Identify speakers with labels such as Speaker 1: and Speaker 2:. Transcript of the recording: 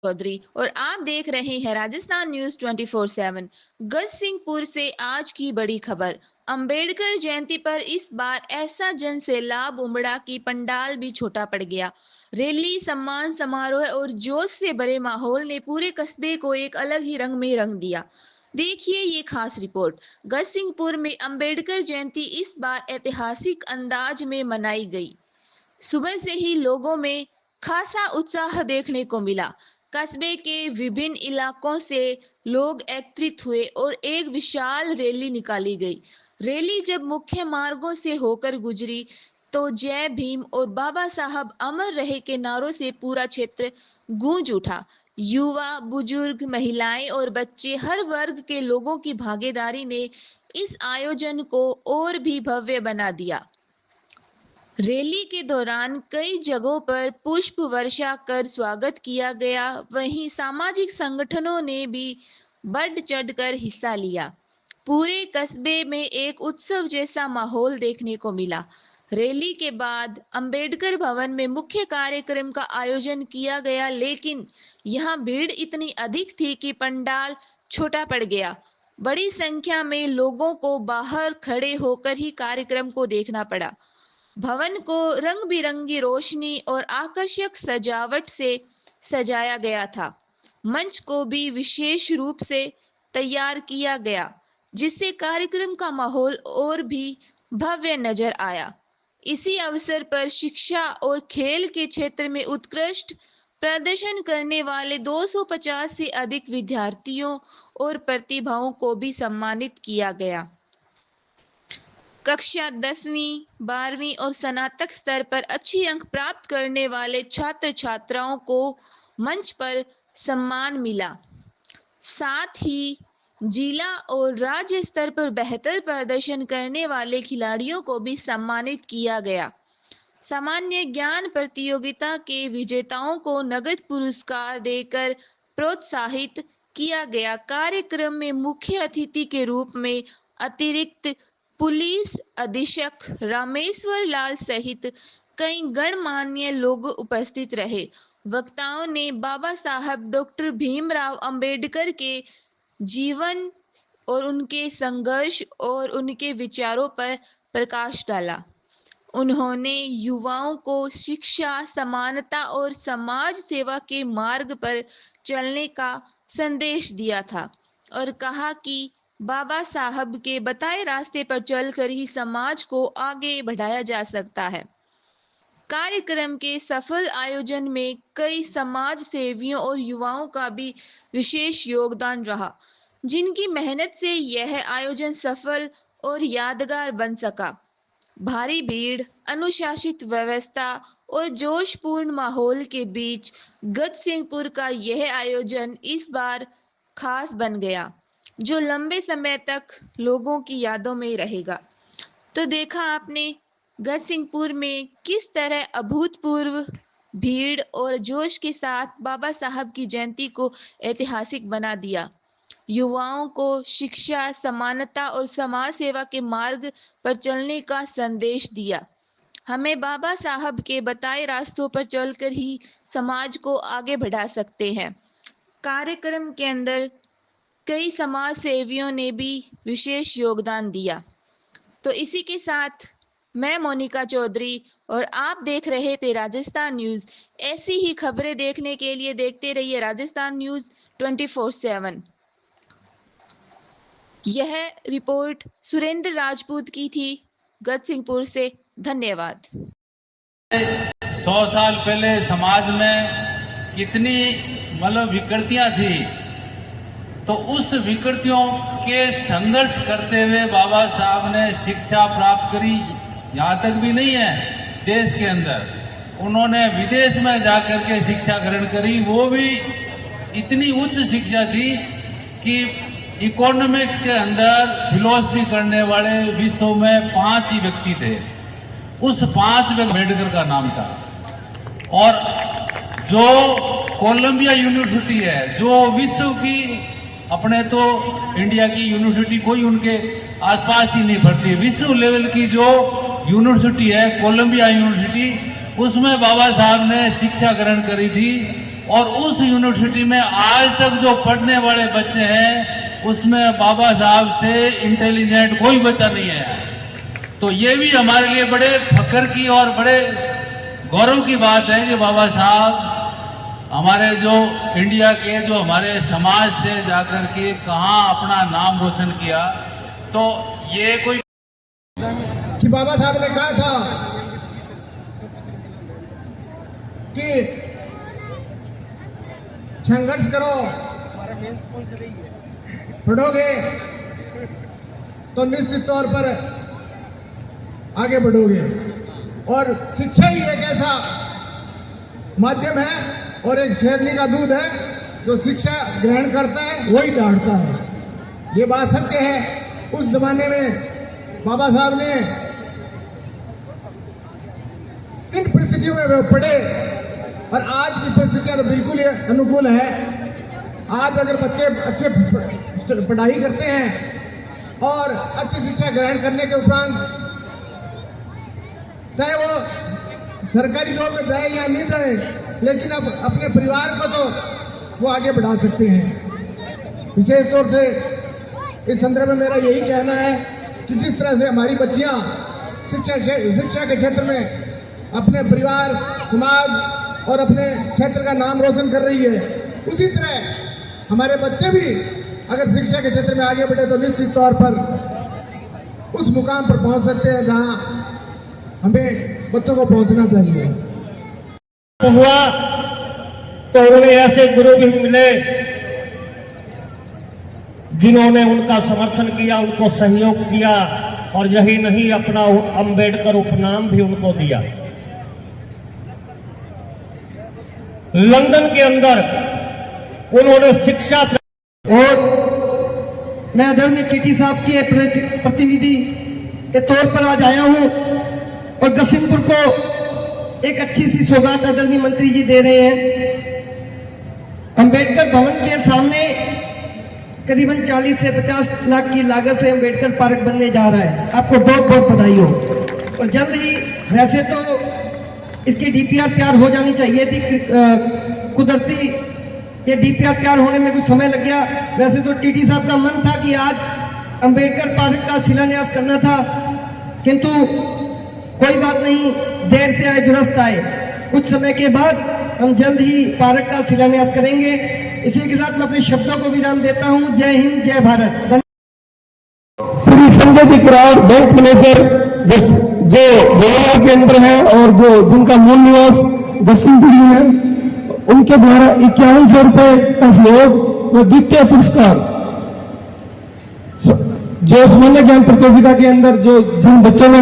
Speaker 1: चौधरी और आप देख रहे हैं राजस्थान न्यूज 24/7। गजसिंहपुर से आज की बड़ी खबर। अंबेडकर जयंती पर इस बार ऐसा जन सैलाब उमड़ा कि पंडाल भी छोटा पड़ गया। रैली, सम्मान समारोह और जोश से भरे माहौल ने पूरे कस्बे को एक अलग ही रंग में रंग दिया। देखिए ये खास रिपोर्ट। गजसिंहपुर में अंबेडकर जयंती इस बार ऐतिहासिक अंदाज में मनाई गई। सुबह से ही लोगों में खासा उत्साह देखने को मिला। कस्बे के विभिन्न इलाकों से लोग एकत्रित हुए और एक विशाल रैली निकाली गई। रैली जब मुख्य मार्गों से होकर गुजरी तो जय भीम और बाबा साहब अमर रहे के नारों से पूरा क्षेत्र गूंज उठा। युवा, बुजुर्ग, महिलाएं और बच्चे, हर वर्ग के लोगों की भागीदारी ने इस आयोजन को और भी भव्य बना दिया। रैली के दौरान कई जगहों पर पुष्प वर्षा कर स्वागत किया गया। वहीं सामाजिक संगठनों ने भी बढ़ चढ़कर हिस्सा लिया। पूरे कस्बे में एक उत्सव जैसा माहौल देखने को मिला। रैली के बाद अंबेडकर भवन में मुख्य कार्यक्रम का आयोजन किया गया, लेकिन यहां भीड़ इतनी अधिक थी कि पंडाल छोटा पड़ गया। बड़ी संख्या में लोगों को बाहर खड़े होकर ही कार्यक्रम को देखना पड़ा। भवन को रंग बिरंगी रोशनी और आकर्षक सजावट से सजाया गया था। मंच को भी विशेष रूप से तैयार किया गया, जिससे कार्यक्रम का माहौल और भी भव्य नजर आया। इसी अवसर पर शिक्षा और खेल के क्षेत्र में उत्कृष्ट प्रदर्शन करने वाले 250 से अधिक विद्यार्थियों और प्रतिभाओं को भी सम्मानित किया गया। कक्षा 10वीं, 12वीं और स्नातक स्तर पर अच्छी अंक प्राप्त करने वाले छात्र छात्राओं को मंच पर सम्मान मिला। साथ ही जिला और राज्य स्तर पर बेहतर प्रदर्शन करने वाले खिलाड़ियों को भी सम्मानित किया गया। सामान्य ज्ञान प्रतियोगिता के विजेताओं को नगद पुरस्कार देकर प्रोत्साहित किया गया। कार्यक्रम में मुख्य अतिथि के रूप में अतिरिक्त पुलिस अधीक्षक रामेश्वर लाल सहित कई गणमान्य लोग उपस्थित रहे। वक्ताओं ने बाबा साहब डॉक्टर भीमराव अंबेडकर के जीवन और उनके संघर्ष और उनके विचारों पर प्रकाश डाला। उन्होंने युवाओं को शिक्षा, समानता और समाज सेवा के मार्ग पर चलने का संदेश दिया था और कहा कि बाबा साहब के बताए रास्ते पर चलकर ही समाज को आगे बढ़ाया जा सकता है। कार्यक्रम के सफल आयोजन में कई समाज सेवियों और युवाओं का भी विशेष योगदान रहा, जिनकी मेहनत से यह आयोजन सफल और यादगार बन सका। भारी भीड़, अनुशासित व्यवस्था और जोशपूर्ण माहौल के बीच गजसिंहपुर का यह आयोजन इस बार खास बन गया, जो लंबे समय तक लोगों की यादों में रहेगा। तो देखा आपने गजसिंहपुर में किस तरह अभूतपूर्व भीड़ और जोश के साथ बाबा साहब की जयंती को ऐतिहासिक बना दिया। युवाओं को शिक्षा, समानता और समाज सेवा के मार्ग पर चलने का संदेश दिया। हमें बाबा साहब के बताए रास्तों पर चलकर ही समाज को आगे बढ़ा सकते हैं। कार्यक्रम के अंदर कई समाज सेवियों ने भी विशेष योगदान दिया। तो इसी के साथ मैं मोनिका चौधरी और आप देख रहे थे राजस्थान न्यूज। ऐसी ही खबरें देखने के लिए देखते रहिए राजस्थान न्यूज 24/7। यह रिपोर्ट सुरेंद्र राजपूत की थी गजसिंहपुर से। धन्यवाद।
Speaker 2: 100 साल पहले समाज में कितनी विकृतियां थी, तो उस विकृतियों के संघर्ष करते हुए बाबा साहब ने शिक्षा प्राप्त करी। यहाँ तक भी नहीं है, देश के अंदर उन्होंने विदेश में जाकर के शिक्षा ग्रहण करी। वो भी इतनी उच्च शिक्षा थी कि इकोनॉमिक्स के अंदर फिलोसफी करने वाले विश्व में 5 ही व्यक्ति थे। उस 5 में अम्बेडकर का नाम था। और जो कोलंबिया यूनिवर्सिटी है, जो विश्व की, अपने तो इंडिया की यूनिवर्सिटी कोई उनके आसपास ही नहीं पड़ती, विश्व लेवल की जो यूनिवर्सिटी है कोलंबिया यूनिवर्सिटी, उसमें बाबा साहब ने शिक्षा ग्रहण करी थी। और उस यूनिवर्सिटी में आज तक जो पढ़ने वाले बच्चे हैं उसमें बाबा साहब से इंटेलिजेंट कोई बच्चा नहीं है। तो ये भी हमारे लिए बड़े फक्र की और बड़े गौरव की बात है कि बाबा साहब हमारे जो इंडिया के, जो हमारे समाज से जाकर के कहाँ अपना नाम रोशन किया। तो ये कोई
Speaker 3: कि बाबा साहब ने कहा था कि संघर्ष करो, पढ़ोगे तो निश्चित तौर पर आगे बढ़ोगे। और शिक्षा ही एक ऐसा माध्यम है और एक शेरनी का दूध है, जो शिक्षा ग्रहण करता है वही डांटता है। ये बात सत्य है। उस जमाने में बाबा साहब ने किन परिस्थितियों में वे पढ़े और आज की परिस्थितियां तो बिल्कुल ही अनुकूल है। आज अगर बच्चे अच्छे पढ़ाई करते हैं और अच्छी शिक्षा ग्रहण करने के उपरांत चाहे वो सरकारी जॉब में जाए या नहीं जाए, लेकिन अब अपने परिवार को तो वो आगे बढ़ा सकते हैं। विशेष तौर से इस संदर्भ में मेरा यही कहना है कि जिस तरह से हमारी बच्चियां शिक्षा के क्षेत्र में अपने परिवार, समाज और अपने क्षेत्र का नाम रोशन कर रही है, उसी तरह हमारे बच्चे भी अगर शिक्षा के क्षेत्र में आगे बढ़े तो निश्चित तौर पर उस मुकाम पर पहुंच सकते हैं जहां हमें बच्चों को पहुंचना चाहिए।
Speaker 4: हुआ तो उन्हें ऐसे गुरु भी मिले जिन्होंने उनका समर्थन किया, उनको सहयोग दिया और यही नहीं अपना अंबेडकर उपनाम भी उनको दिया। लंदन के अंदर उन्होंने शिक्षा
Speaker 5: और मैं आदरणीय टीटी साहब के प्रतिनिधि के तौर पर आज आया हूं और गसिमपुर को एक अच्छी सी सौगात आदरणीय मंत्री जी दे रहे हैं। अंबेडकर भवन के सामने करीबन 40 से 50 लाख की लागत से अंबेडकर पार्क बनने जा रहा है। आपको बहुत बहुत बधाई हो। और जल्द ही, वैसे तो इसकी डीपीआर तैयार हो जानी चाहिए थी, कुदरती ये डीपीआर तैयार होने में कुछ समय लग गया। वैसे तो टीटी साहब का मन था कि आज अंबेडकर पार्क का शिलान्यास करना था, किंतु कोई बात नहीं, देर से आए दुरुस्त आए। कुछ समय के बाद हम जल्द ही पार्क का शिलान्यास करेंगे। इसी के साथ मैं अपने शब्दों को विराम देता हूं। जय हिंद, जय भारत।
Speaker 3: श्री संजय जी कुराड़, बैंक मैनेजर, जो गोवा के अंदर है और जो जिनका मूल निवास दक्षिणपुर में है, उनके द्वारा 5100 रुपए का सहयोग व द्वितीय पुरस्कार जो सामान्य ज्ञान प्रतियोगिता के अंदर जो जिन बच्चों ने